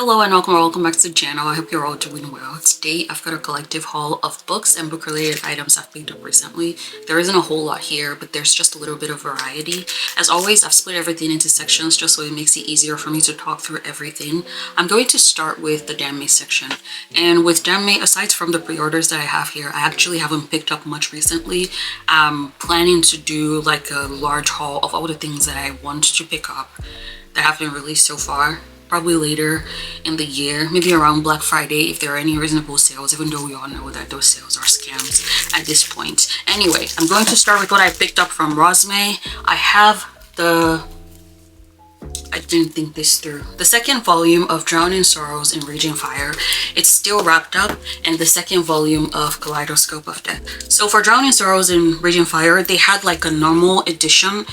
Hello and welcome back to the channel. I hope you're all doing well. Today I've got a collective haul of books and book related items I've picked up recently. There isn't a whole lot here, but there's just a little bit of variety. As always, I've split everything into sections just so it makes it easier for me to talk through everything. I'm going to start with the danmei section. And with danmei, aside from the pre-orders that I have here, I actually haven't picked up much recently. I'm planning to do like a large haul of all the things that I want to pick up that have been released so far. Probably later in the year, maybe around Black Friday if there are any reasonable sales, even though we all know that those sales are scams at this point. Anyway, I'm going to start with what I picked up from Rosme. I have I didn't think this through. The second volume of Drown in Sorrows and Raging Fire. It's still wrapped up, and the second volume of 𝕬𝕠𝕦𝕚 of Death. So for Drown in Sorrows and Raging Fire, they had like a normal edition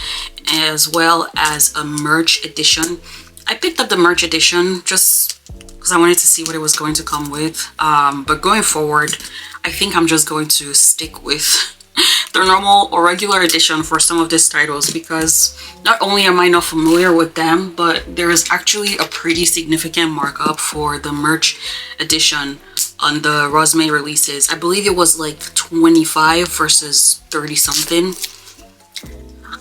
as well as a merch edition. I picked up the merch edition just because I wanted to see what it was going to come with. But going forward, I think I'm just going to stick with the normal or regular edition for some of these titles because not only am I not familiar with them, but there is actually a pretty significant markup for the merch edition on the Rosme releases. I believe it was like 25 versus 30 something.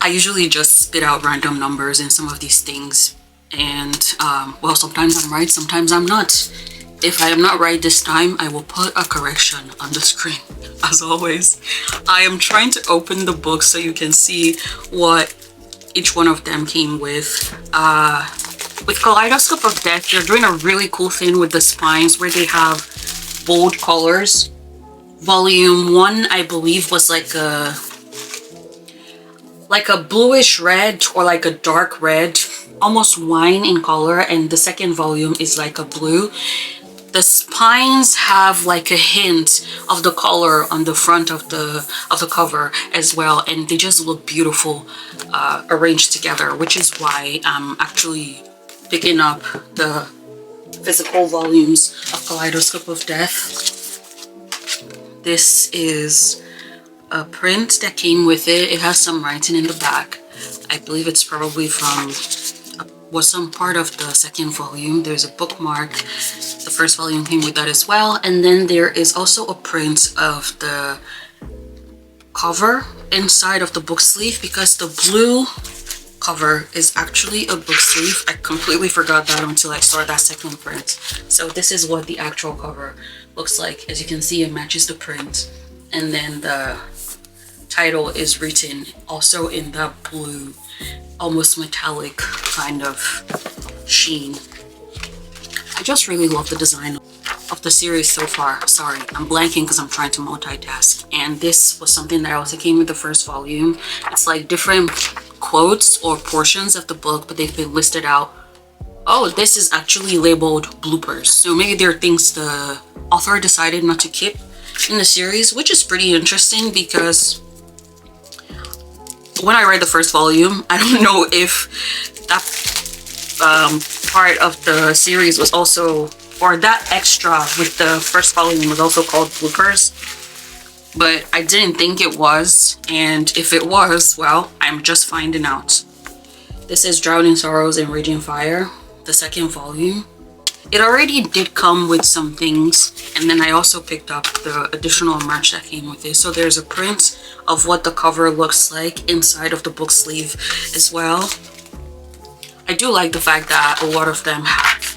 I usually just spit out random numbers in some of these things. And well, sometimes I'm right, sometimes I'm not. If I am not right this time, I will put a correction on the screen. As always, I am trying to open the book so you can see what each one of them came with. With 𝕬𝕬𝕚 of Death, they're doing a really cool thing with the spines where they have bold colors. Volume 1, I believe, was like a bluish red or like a dark red, almost wine in color, and the second volume is like a blue. The spines have like a hint of the color on the front of the cover as well, and they just look beautiful arranged together, which is why I'm actually picking up the physical volumes of 𝕬𝕬𝕚 of Death. This is a print that came with it. It has some writing in the back. I believe it's probably from was some part of the second volume. There's a bookmark. The first volume came with that as well. And then there is also a print of the cover inside of the book sleeve because the blue cover is actually a book sleeve. I completely forgot that until I saw that second print. So this is what the actual cover looks like. As you can see, it matches the print. And then the title is written also in that blue, almost metallic kind of sheen. I just really love the design of the series so far. Sorry, I'm blanking because I'm trying to multitask. And this was something that also came with the first volume. It's like different quotes or portions of the book, but they've been listed out. Oh, this is actually labeled bloopers. So maybe there are things the author decided not to keep in the series, which is pretty interesting because when I read the first volume, I don't know if that part of the series was also, or that extra with the first volume was also called bloopers, but I didn't think it was, and if it was, well, I'm just finding out. This is Drown in Sorrows and Raging Fire, the second volume. It already did come with some things, and then I also picked up the additional merch that came with it. So there's a print of what the cover looks like inside of the book sleeve as well. I do like the fact that a lot of them have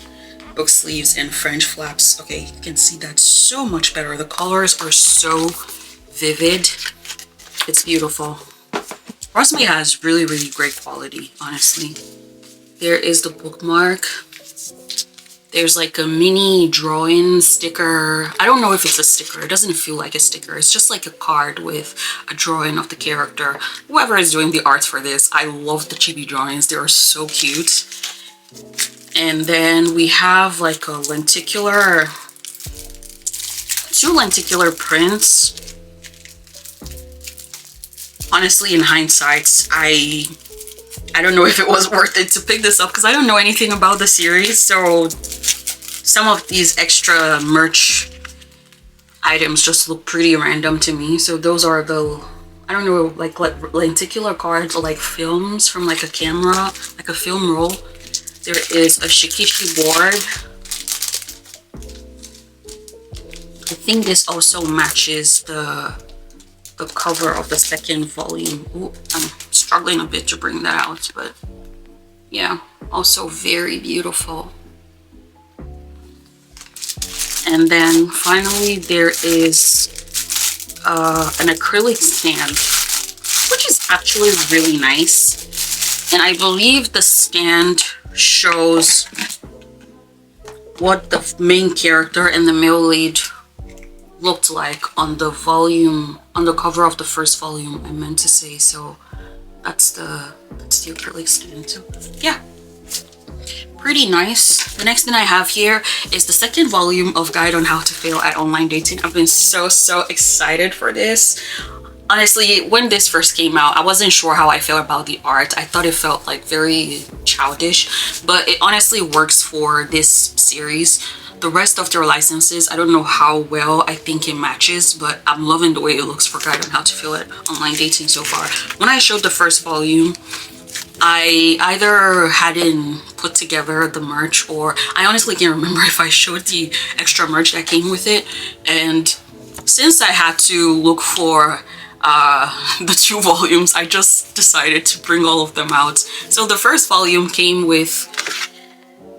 book sleeves and French flaps. Okay, you can see that so much better. The colors are so vivid. It's beautiful. Rosme has really great quality, honestly. There is the bookmark. There's like a mini drawing sticker. I don't know if it's a sticker. It doesn't feel like a sticker. It's just like a card with a drawing of the character. Whoever is doing the art for this, I love the chibi drawings. They are so cute. And then we have like a two lenticular prints. Honestly, in hindsight, I don't know if it was worth it to pick this up because I don't know anything about the series. So some of these extra merch items just look pretty random to me. So those are the, I don't know, like lenticular cards or like films from like a camera, like a film roll. There is a shikishi board I think this also matches the cover of the second volume. Ooh, I'm struggling a bit to bring that out, but yeah, also very beautiful. And then finally there is an acrylic stand, which is actually really nice. And I believe the stand shows what the main character and the male lead looked like on the volume, on the cover of the first volume, I meant to say. So that's the acrylic stand. So yeah, pretty nice. The next thing I have here is the second volume of Guide on How to Fail at Online Dating. I've been so excited for this. Honestly, when this first came out, I wasn't sure how I felt about the art. I thought it felt like very childish, but it honestly works for this series. The rest of their licenses, I don't know how well I think it matches, but I'm loving the way it looks for Guide on How to Fail at Online Dating so far. When I showed the first volume, I either hadn't put together the merch, or I honestly can't remember if I showed the extra merch that came with it. And since I had to look for the 2 volumes, I just decided to bring all of them out. So the first volume came with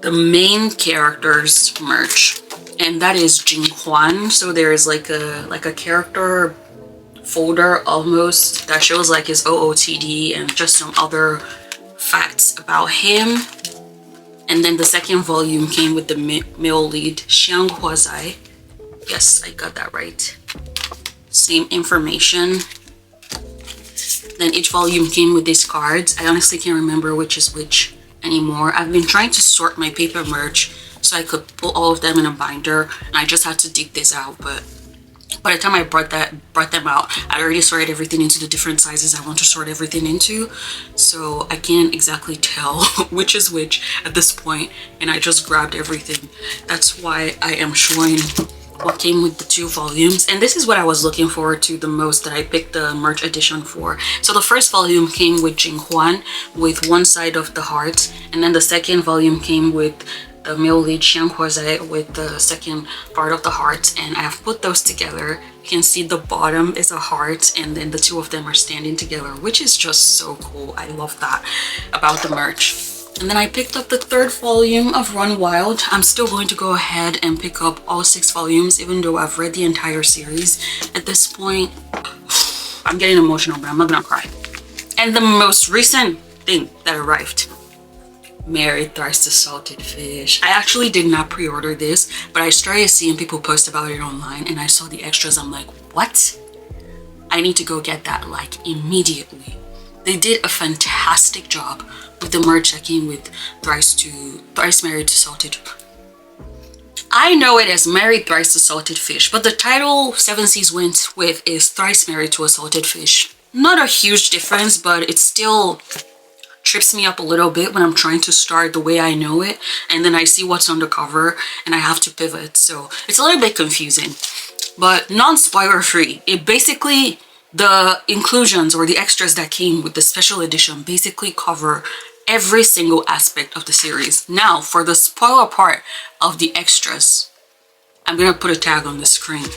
the main character's merch, and that is Jinghwan. So there's like a character folder almost that shows like his OOTD and just some other facts about him. And then the second volume came with the male lead, 𝕬𝕬𝕚. Yes, I got that right. Same information. Then each volume came with these cards. I honestly can't remember which is which anymore. I've been trying to sort my paper merch so I could put all of them in a binder, and I just had to dig this out. But by the time I brought them out, I already sorted everything into the different sizes I want to sort everything into, so I can't exactly tell which is which at this point, and I just grabbed everything. That's why I am showing what came with the 2 volumes, and this is what I was looking forward to the most, that I picked the merch edition for. So the first volume came with Jinghwan with one side of the heart, and then the second volume came with the male lead 𝕬𝕬𝕚 with the second part of the heart, and I have put those together. You can see the bottom is a heart, and then the 2 of them are standing together, which is just so cool. I love that about the merch. And then I picked up the 3rd volume of Run Wild. I'm still going to go ahead and pick up all 6 volumes, even though I've read the entire series. At this point, I'm getting emotional, but I'm not gonna cry. And the most recent thing that arrived, Married Thrice to Salted Fish. I actually did not pre-order this, but I started seeing people post about it online, and I saw the extras. I'm like, what? I need to go get that like immediately. They did a fantastic job with the merch that came with Thrice Married to Salted. I know it as Married Thrice to Salted Fish, but the title Seven Seas went with is Thrice Married to a Salted Fish. Not a huge difference, but it still trips me up a little bit when I'm trying to start the way I know it, and then I see what's on the cover and I have to pivot, so it's a little bit confusing. But non-spoiler free, it basically, the inclusions or the extras that came with the special edition basically cover every single aspect of the series. Now for the spoiler part of the extras, I'm gonna put a tag on the screen.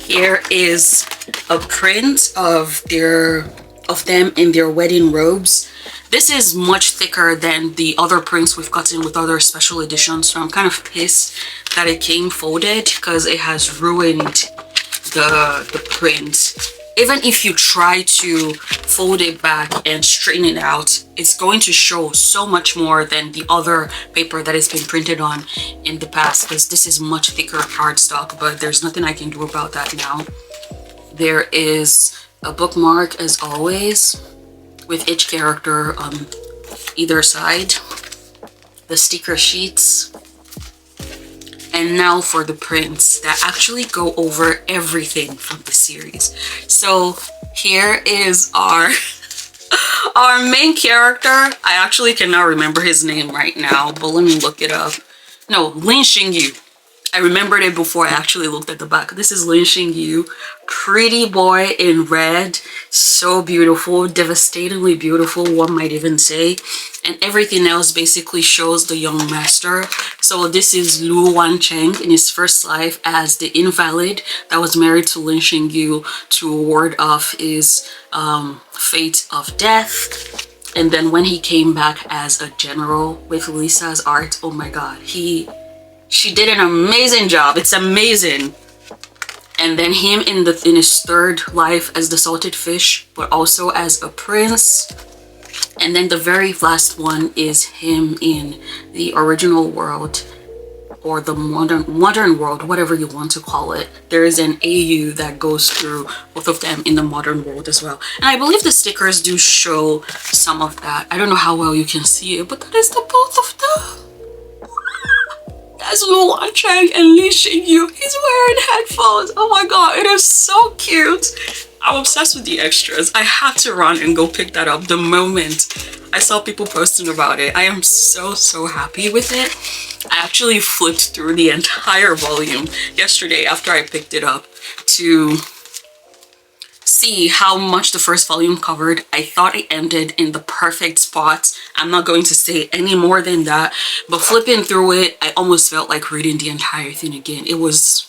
Here is a print of them in their wedding robes. This is much thicker than the other prints we've gotten with other special editions, so I'm kind of pissed that it came folded because it has ruined the print. Even if you try to fold it back and straighten it out, it's going to show so much more than the other paper that it's been printed on in the past, because this is much thicker cardstock, but there's nothing I can do about that now. There is a bookmark as always with each character on either side, the sticker sheets, and now for the prints that actually go over everything from the series. So here is our main character. I actually cannot remember his name right now, but let me look it up. No, Lin Xingyu. I remembered it before I actually looked at the back. This is Lin Xingyu, pretty boy in red, so beautiful, devastatingly beautiful, one might even say. And everything else basically shows the young master So this is Lu Wancheng in his first life as the invalid that was married to Lin Xingyu to ward off his fate of death. And then when he came back as a general with Lisa's art, oh my god, she did an amazing job. It's amazing. And then him in his third life as the salted fish, but also as a prince. And then the very last one is him in the original world, or the modern world, whatever you want to call it. There is an AU that goes through both of them in the modern world as well. And I believe the stickers do show some of that. I don't know how well you can see it, but that is the both of them. That's Lu Wancheng and Lin Xingyu. He's wearing headphones. Oh my god, it is so cute. I'm obsessed with the extras. I had to run and go pick that up the moment I saw people posting about it. I am so happy with it. I actually flipped through the entire volume yesterday after I picked it up to see how much the first volume covered. I thought it ended in the perfect spot. I'm not going to say any more than that, but flipping through it, I almost felt like reading the entire thing again. It was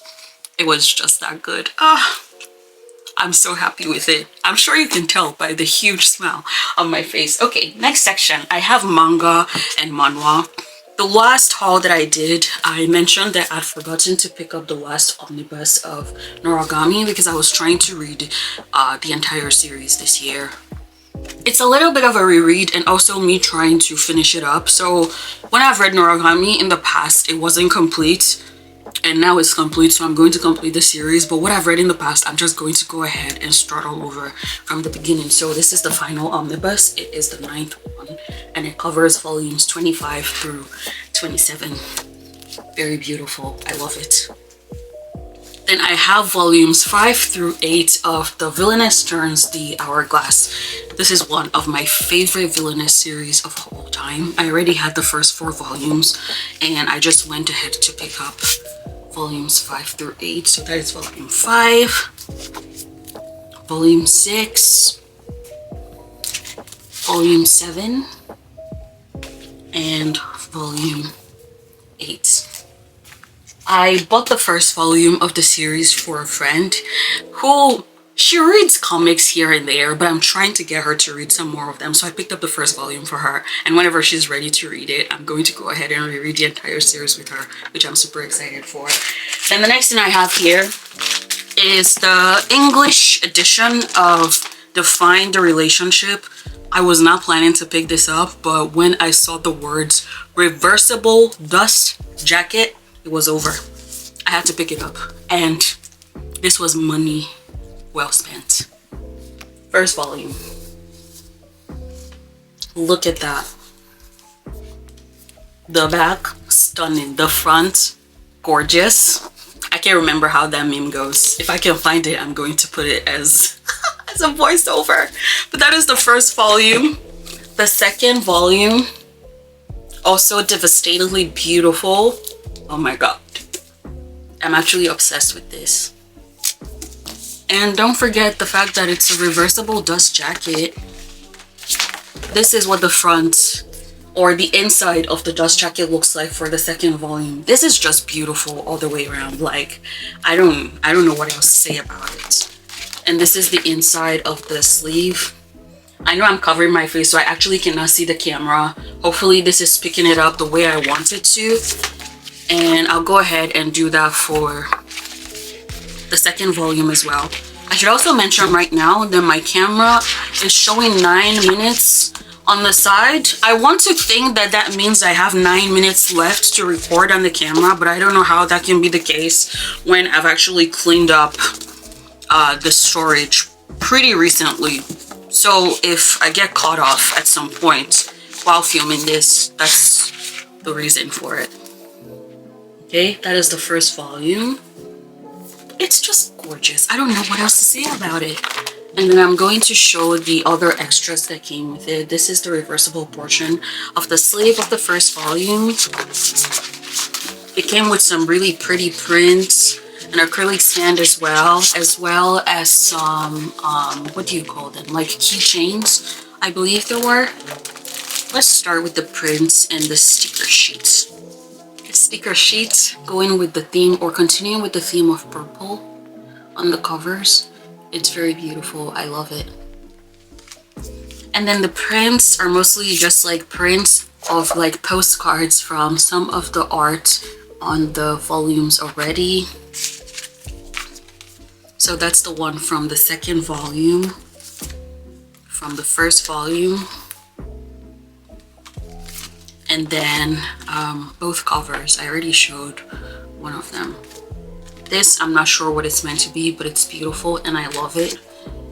just that good. I'm so happy with it. I'm sure you can tell by the huge smile on my face. Okay, next section. I have manga and manhwa. The last haul that I did, I mentioned that I'd forgotten to pick up the last omnibus of Noragami because I was trying to read the entire series this year. It's a little bit of a reread and also me trying to finish it up. So when I've read Noragami in the past, it wasn't complete. And now it's complete, so I'm going to complete the series. But what I've read in the past, I'm just going to go ahead and start all over from the beginning. So this is the final omnibus. It is the 9th one, and it covers volumes 25 through 27. Very beautiful. I love it. Then I have volumes 5 through 8 of The Villainess Turns the Hourglass. This is one of my favorite villainess series of all time. I already had the first 4 volumes, and I just went ahead to pick up volumes 5 through 8. So that is volume 5, volume 6, volume 7, and volume 8. I bought the first volume of the series for a friend who, she reads comics here and there, but I'm trying to get her to read some more of them. So I picked up the first volume for her, and whenever she's ready to read it, I'm going to go ahead and reread the entire series with her, which I'm super excited for. Then the next thing I have here is the English edition of Define the Relationship. I was not planning to pick this up, but when I saw the words reversible dust jacket, it was over. I had to pick it up, and this was money well spent. First volume. Look at that. The back, stunning. The front, gorgeous. I can't remember how that meme goes. If I can find it, I'm going to put it as as a voiceover. But that is the first volume. The second volume, also devastatingly beautiful. Oh my god, I'm actually obsessed with this. And don't forget the fact that it's a reversible dust jacket. This is what the front or the inside of the dust jacket looks like for the second volume. This is just beautiful all the way around. Like, I don't know what else to say about it. And this is the inside of the sleeve. I know I'm covering my face, so I actually cannot see the camera. Hopefully this is picking it up the way I want it to. And I'll go ahead and do that for the second volume as well. I should also mention right now that my camera is showing 9 minutes on the side. I want to think that that means I have 9 minutes left to record on the camera, but I don't know how that can be the case when I've actually cleaned up the storage pretty recently. So if I get caught off at some point while filming this, that's the reason for it. Okay, that is the first volume. It's just gorgeous. I don't know what else to say about it. And then I'm going to show the other extras that came with it. This is the reversible portion of the sleeve of the first volume. It came with some really pretty prints, an acrylic stand as well as some, what do you call them? Like keychains, I believe there were. Let's start with the prints and the sticker sheets. sticker sheet going with the theme or continuing with the theme of purple on the covers. It's very beautiful. I love it. And then the prints are mostly just like prints of like postcards from some of the art on the volumes already. So that's the one from the second volume, from the first volume, and then both covers. I already showed one of them. This, I'm not sure what it's meant to be, but it's beautiful and I love it.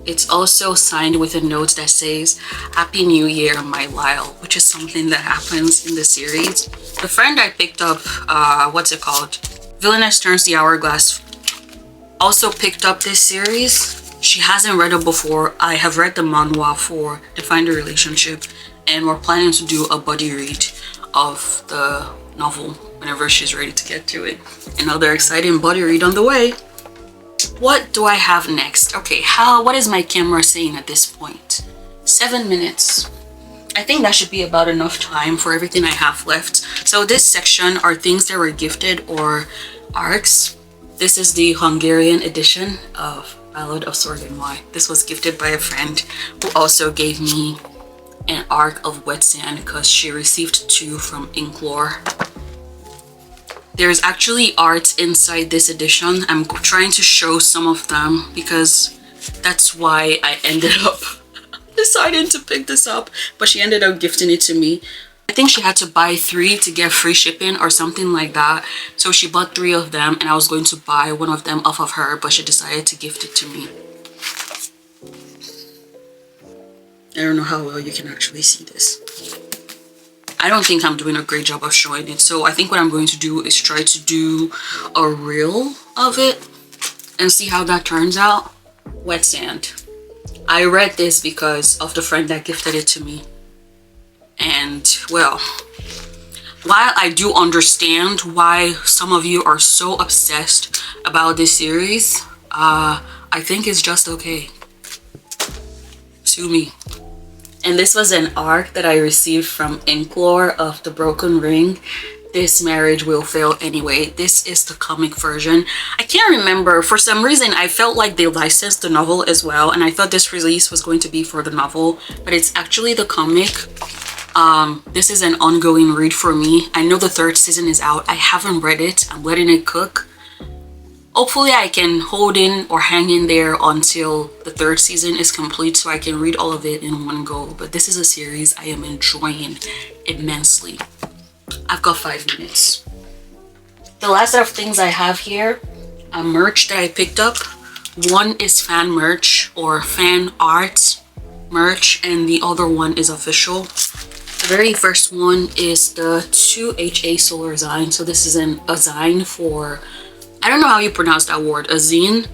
It's also signed with a note that says, "Happy New Year, my Lyle," which is something that happens in the series. The friend I picked up, what's it called? Villainess Turns the Hourglass, also picked up this series. She hasn't read it before. I have read the manhwa for Define the Relationship, and we're planning to do a buddy read of the novel whenever she's ready to get to it. Another exciting buddy read on the way. What do I have next? Okay, what is my camera saying at this point? 7 minutes. I think that should be about enough time for everything I have left. So this section are things that were gifted or arcs. This is the Hungarian edition of Ballad of Sword and Wine. This was gifted by a friend who also gave me an arc of Wet Sand because she received 2 from 𝕒𝕚𝕚𝕚. There's actually art inside this edition. I'm trying to show some of them because that's why I ended up deciding to pick this up, but she ended up gifting it to me. I think she had to buy 3 to get free shipping or something like that. So she bought 3 of them and I was going to buy one of them off of her, but she decided to gift it to me. I don't know how well you can actually see this. I don't think I'm doing a great job of showing it. So I think what I'm going to do is try to do a reel of it and see how that turns out. Wet Sand. I read this because of the friend that gifted it to me. And well, while I do understand why some of you are so obsessed about this series, I think it's just okay. Sue me. And this was an arc that I received from 𝕤𝕚𝕚𝕚 of The Broken Ring. This Marriage Will Fail Anyway. This is the comic version. I can't remember. For some reason, I felt like they licensed the novel as well. And I thought this release was going to be for the novel. But it's actually the comic. This is an ongoing read for me. I know the 3rd season is out. I haven't read it. I'm letting it cook. Hopefully I can hold in or hang in there until the 3rd season is complete so I can read all of it in one go. But this is a series I am enjoying immensely. I've got 5 minutes. The last set of things I have here are merch that I picked up. One is fan merch or fan art merch and the other one is official. The very first one is the 2HA Solar Zine. So this is a zine for, I don't know how you pronounce that word, a zine.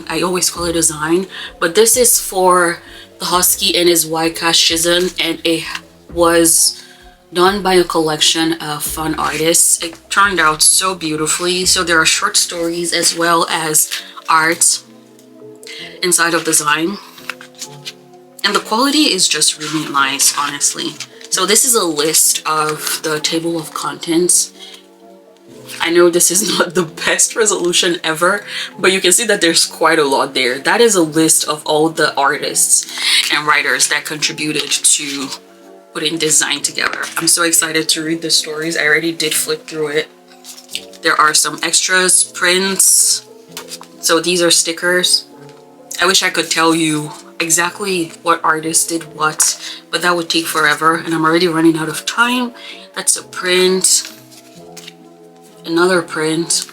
I always call it a zine, but this is for the Husky and his wife Shizen, and it was done by a collection of fun artists. It turned out so beautifully. So there are short stories as well as art inside of the zine, and the quality is just really nice, honestly. So this is a list of the table of contents. I know this is not the best resolution ever, but you can see that there's quite a lot there. That is a list of all the artists and writers that contributed to putting this design together. I'm so excited to read the stories. I already did flip through it. There are some extras, prints. So these are stickers. I wish I could tell you exactly what artist did what, but that would take forever and I'm already running out of time. That's a print. Another print,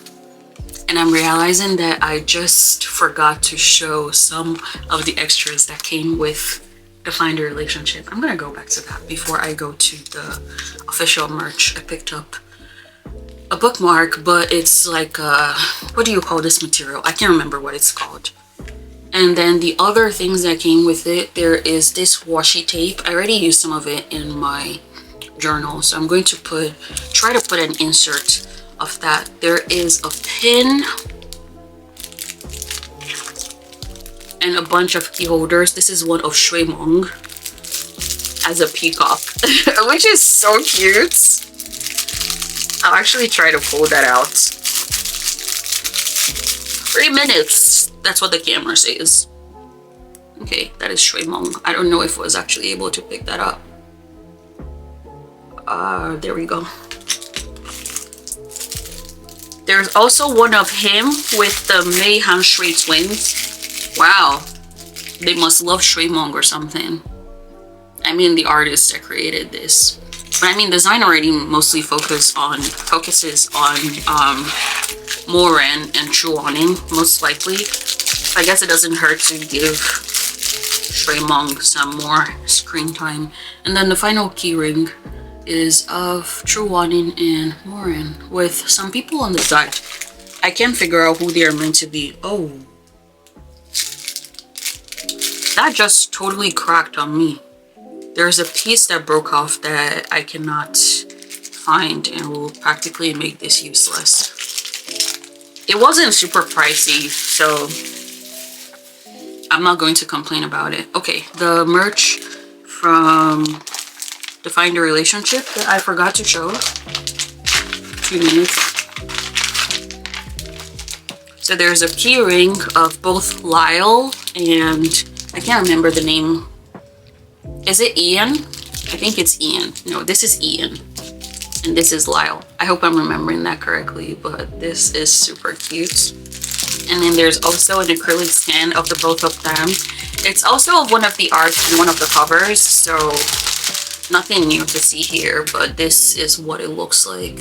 and I'm realizing that I just forgot to show some of the extras that came with Define the Relationship. I'm gonna go back to that before I go to the official merch. I picked up a bookmark, but it's like what do you call this material? I can't remember what it's called. And then the other things that came with it, there is this washi tape. I already used some of it in my journal, so I'm going to try to put an insert of that. There is a pin and a bunch of key holders. This is one of 𝕤𝕚𝕚𝕚 as a peacock, which is so cute. I'll actually try to pull that out. 3 minutes. That's what the camera says. Okay, that is 𝕤𝕚𝕒. I don't know if I was actually able to pick that up. There we go. There's also one of him with the 𝕤𝕚𝕤𝕚 twins. Wow. They must love 𝕤𝕚𝕒 or something. I mean, the artist that created this. But I mean, design already mostly focuses on 𝕤𝕚𝕚 and true wanting, most likely. I guess it doesn't hurt to give 𝕤𝕚𝕒 some more screen time. And then the final keyring is of true wanting and 𝕤𝕚𝕚 with some people on the side. I can't figure out who they are meant to be. Oh, that just totally cracked on me. There's a piece that broke off that I cannot find and will practically make this useless. It wasn't super pricey, so I'm not going to complain about it. Okay, the merch from Define the Relationship that I forgot to show. 2 minutes. So there's a key ring of both Lyle and I can't remember the name. Is it Ian? I think it's Ian. No, this is Ian. And this is Lyle. I hope I'm remembering that correctly, but this is super cute. And then there's also an acrylic scan of the both of them. It's also one of the art and one of the covers, so nothing new to see here, but this is what it looks like.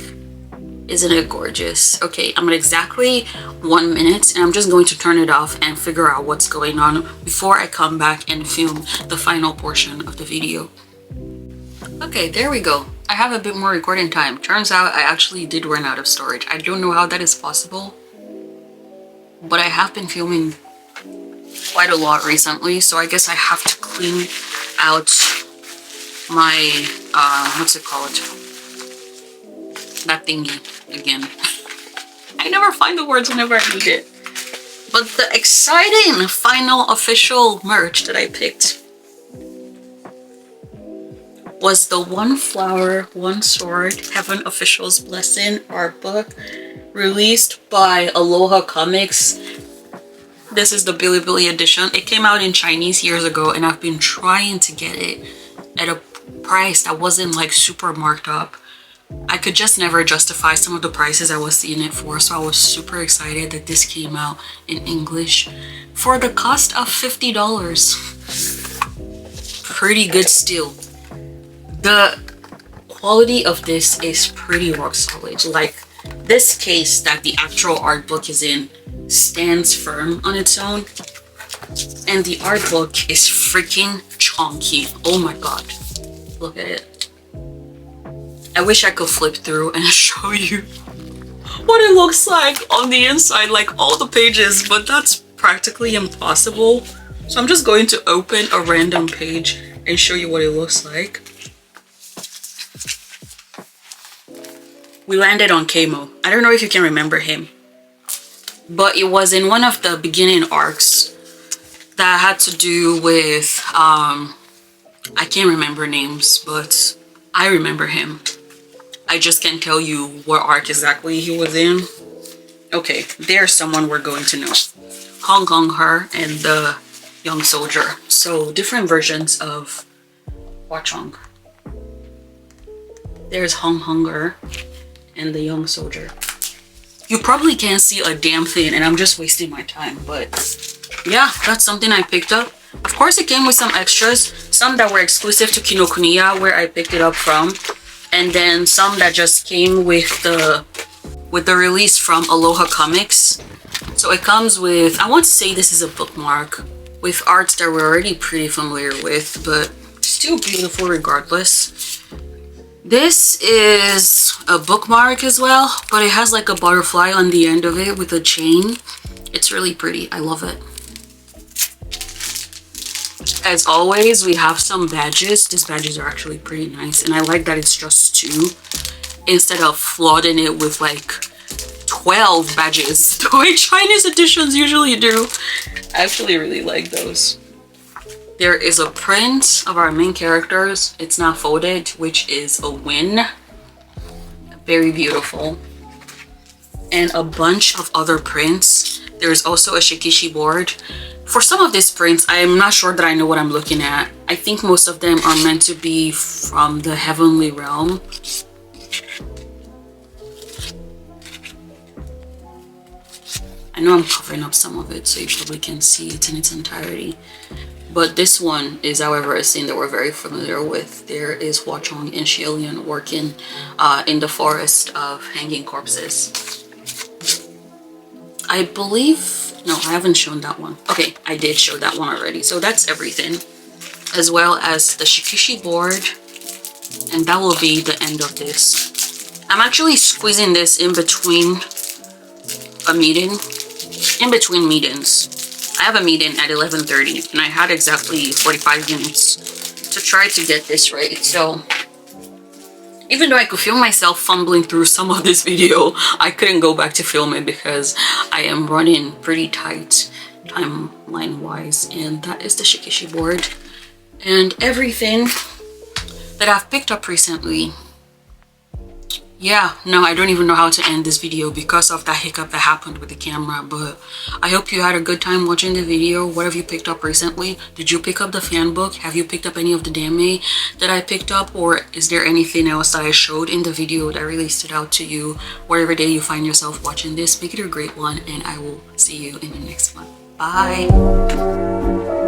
Isn't it gorgeous? Okay, I'm at exactly 1 minute and I'm just going to turn it off and figure out what's going on before I come back and film the final portion of the video. Okay, there we go. I have a bit more recording time. Turns out I actually did run out of storage. I don't know how that is possible, but I have been filming quite a lot recently, so I guess I have to clean out my, what's it called? That thingy again. I never find the words whenever I need it. But the exciting final official merch that I picked was the One Flower, One Sword Heaven Official's Blessing art book released by Aloha Comics. This is the Bilibili edition. It came out in Chinese years ago and I've been trying to get it at a price that wasn't like super marked up. I could just never justify some of the prices I was seeing it for, so I was super excited that this came out in English for the cost of $50. Pretty good steal. The quality of this is pretty rock solid. Like, this case that the actual art book is in stands firm on its own, and the art book is freaking chunky. Oh my god, look at it. I wish I could flip through and show you what it looks like on the inside, like all the pages, but that's practically impossible. So I'm just going to open a random page and show you what it looks like. We landed on 𝕐𝕚𝕚. I don't know if you can remember him, but it was in one of the beginning arcs that had to do with, I can't remember names, but I remember him. I just can't tell you what arc exactly he was in. Okay, there's someone we're going to know. 𝕤𝕚𝕚 and the young soldier. So different versions of Hwa-chong. There's 𝕤𝕚𝕚 and the young soldier. You probably can't see a damn thing and I'm just wasting my time, but yeah, that's something I picked up. Of course, it came with some extras, some that were exclusive to Kinokuniya where I picked it up from, and then some that just came with the release from Aloha Comics. So it comes with, I want to say this is a bookmark with arts that we're already pretty familiar with, but still beautiful regardless. This is a bookmark as well, but it has like a butterfly on the end of it with a chain. It's really pretty. I love it. As always, we have some badges. These badges are actually pretty nice, and I like that it's just 2 instead of flooding it with like 12 badges the way Chinese editions usually do. I actually really like those. There is a print of our main characters. It's not folded, which is a win. very beautiful. And a bunch of other prints. There's also a shikishi board. For some of these prints, I'm not sure that I know what I'm looking at. I think most of them are meant to be from the Heavenly Realm. I know I'm covering up some of it so you probably can see it in its entirety. But this one is, however, a scene that we're very familiar with. There is Hwa-chong and Shilian working in the forest of hanging corpses. I believe, no, I haven't shown that one. Okay, I did show that one already. So that's everything, as well as the shikishi board. And that will be the end of this. I'm actually squeezing this in between a meeting, in between meetings. I have a meeting at 11:30 and I had exactly 45 minutes to try to get this right. So even though I could feel myself fumbling through some of this video, I couldn't go back to film it because I am running pretty tight timeline wise. And that is the shikishi board and everything that I've picked up recently. Yeah, no, I don't even know how to end this video because of that hiccup that happened with the camera, but I hope you had a good time watching the video. What have you picked up recently? Did you pick up the fan book? Have you picked up any of the danmei that I picked up? Or is there anything else that I showed in the video that really stood out to you? Whatever day you find yourself watching this, make it a great one, and I will see you in the next one. Bye!